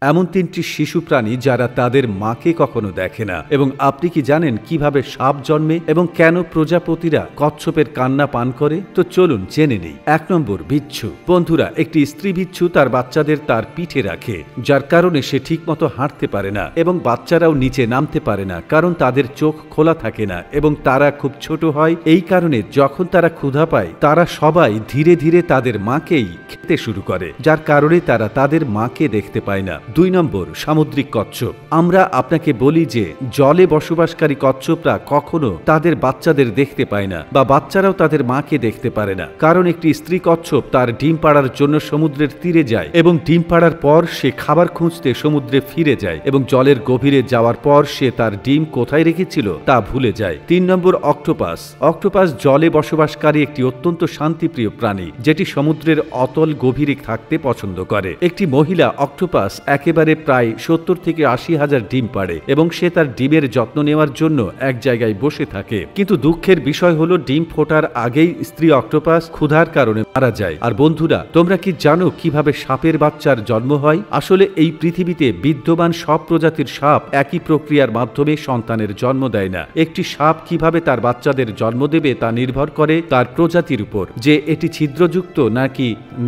এমন ৩টি শিশু প্রাণী যারা তাদের মাকে কখনো দেখে না। এবং আপনি কি জানেন কিভাবে সাপ জন্মে এবং কেন প্রজাপতিরা কচ্ছপের কান্না পান করে? তো চলুন জেনে নেই। ১ নম্বর, বিচ্ছু। বন্ধুরা, একটি স্ত্রী বিচ্ছু তার বাচ্চাদের তার পিঠে রাখে, যার কারণে সে ঠিকমতো হাঁটতে পারে না এবং বাচ্চারাও নিচে নামতে পারে না, কারণ তাদের চোখ খোলা থাকে না এবং তারা খুব ছোট হয়। এই কারণে যখন তারা ক্ষুধা পায় তারা সবাই ধীরে ধীরে তাদের মাকেই খেতে শুরু করে, যার কারণে তারা তাদের মাকে দেখতে পায় না। ২ নম্বর, সামুদ্রিক কচ্ছপ। আমরা আপনাকে বলি যে জলে বসবাসকারী কচ্ছপরা কখনো তাদের বাচ্চাদের দেখতে পায় না বা বাচ্চারাও তাদের মাকে দেখতে পারে না, কারণ একটি স্ত্রী কচ্ছপ তার ডিম পাড়ার জন্য সমুদ্রের তীরে যায় এবং ডিম পাড়ার পর সে খাবার খুঁজতে সমুদ্রে ফিরে যায় এবং জলের গভীরে যাওয়ার পর সে তার ডিম কোথায় রেখেছিল তা ভুলে যায়। ৩ নম্বর, অক্টোপাস। অক্টোপাস জলে বসবাসকারী একটি অত্যন্ত শান্তিপ্রিয় প্রাণী, যেটি সমুদ্রের অতল গভীরে থাকতে পছন্দ করে। একটি মহিলা অক্টোপাস একেবারে প্রায় ৭০ থেকে ৮০ হাজার ডিম পাড়ে এবং সে তার ডিমের যত্ন নেওয়ার জন্য এক জায়গায় বসে থাকে। কিন্তু দুঃখের বিষয় হলো ডিম ফোটার আগেই স্ত্রী অক্টোপাস ক্ষুধার কারণে মারা যায়। আর বন্ধুরা, তোমরা কি জানো কিভাবে সাপের বাচ্চার জন্ম হয়? আসলে এই পৃথিবীতে বিদ্যমান সব প্রজাতির সাপ একই প্রক্রিয়ার মাধ্যমে সন্তানের জন্ম দেয় না। একটি সাপ কিভাবে তার বাচ্চাদের জন্ম দেবে তা নির্ভর করে তার প্রজাতির উপর, যে এটি ছিদ্রযুক্ত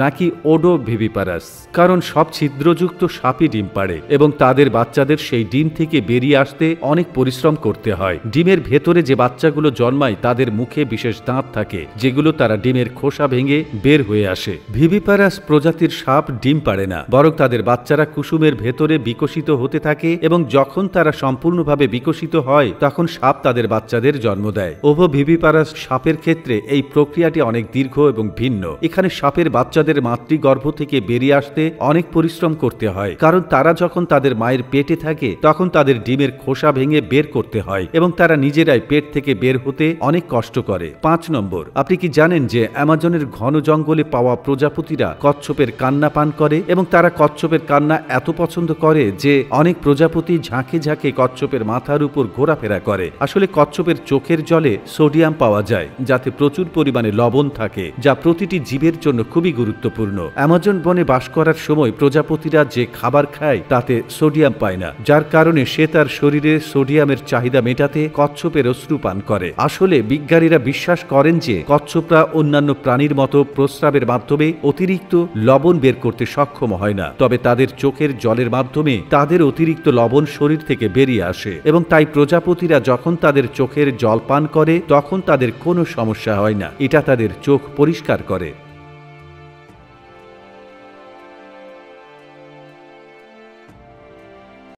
নাকি ওডোভিভিপারাস। কারণ সব ছিদ্রযুক্ত সাপই ডিম পাড়ে এবং তাদের বাচ্চাদের সেই ডিম থেকে বেরিয়ে আসতে অনেক পরিশ্রম করতে হয়। ডিমের ভেতরে যে বাচ্চাগুলো জন্মায় তাদের মুখে বিশেষ দাঁত থাকে, যেগুলো তারা ডিমের খোসা ভেঙে বের হয়ে আসে। ভিভিপারাস প্রজাতির সাপ ডিম পাড়ে না, বরং তাদের বাচ্চারা কুসুমের ভেতরে বিকশিত হতে থাকে এবং যখন তারা সম্পূর্ণভাবে বিকশিত হয় তখন সাপ তাদের বাচ্চাদের জন্ম দেয়। ওভোভিভিপারাস সাপের ক্ষেত্রে এই প্রক্রিয়াটি অনেক দীর্ঘ এবং ভিন্ন। এখানে সাপের বাচ্চাদের মাতৃগর্ভ থেকে বেরিয়ে আসতে অনেক পরিশ্রম করতে হয়, কারণ তারা যখন তাদের মায়ের পেটে থাকে তখন তাদের ডিমের খোসা ভেঙে বের করতে হয় এবং তারা নিজেরাই পেট থেকে বের হতে অনেক কষ্ট করে। ৫ নম্বর, আপনি কি জানেন যে অ্যামাজনের ঘন জঙ্গলে পাওয়া প্রজাপতিরা কচ্ছপের কান্না পান করে এবং তারা কচ্ছপের কান্না এত পছন্দ করে যে অনেক প্রজাপতি ঝাঁকে ঝাঁকে কচ্ছপের মাথার উপর ঘোরাফেরা করে। আসলে কচ্ছপের চোখের জলে সোডিয়াম পাওয়া যায়, যাতে প্রচুর পরিমাণে লবণ থাকে, যা প্রতিটি জীবের জন্য খুবই গুরুত্বপূর্ণ। অ্যামাজন বনে বাস করার সময় প্রজাপতিরা যে খাবার খায় তাতে সোডিয়াম পায় না, যার কারণে সে তার শরীরে সোডিয়ামের চাহিদা মেটাতে কচ্ছপের অশ্রু পান করে। আসলে বিজ্ঞানীরা বিশ্বাস করেন যে কচ্ছপরা অন্যান্য প্রাণীর মতো প্রস্রাবের মাধ্যমে অতিরিক্ত লবণ বের করতে সক্ষম হয় না, তবে তাদের চোখের জলের মাধ্যমে তাদের অতিরিক্ত লবণ শরীর থেকে বেরিয়ে আসে এবং তাই প্রজাপতিরা যখন তাদের চোখের জল পান করে তখন তাদের কোনো সমস্যা হয় না। এটা তাদের চোখ পরিষ্কার করে।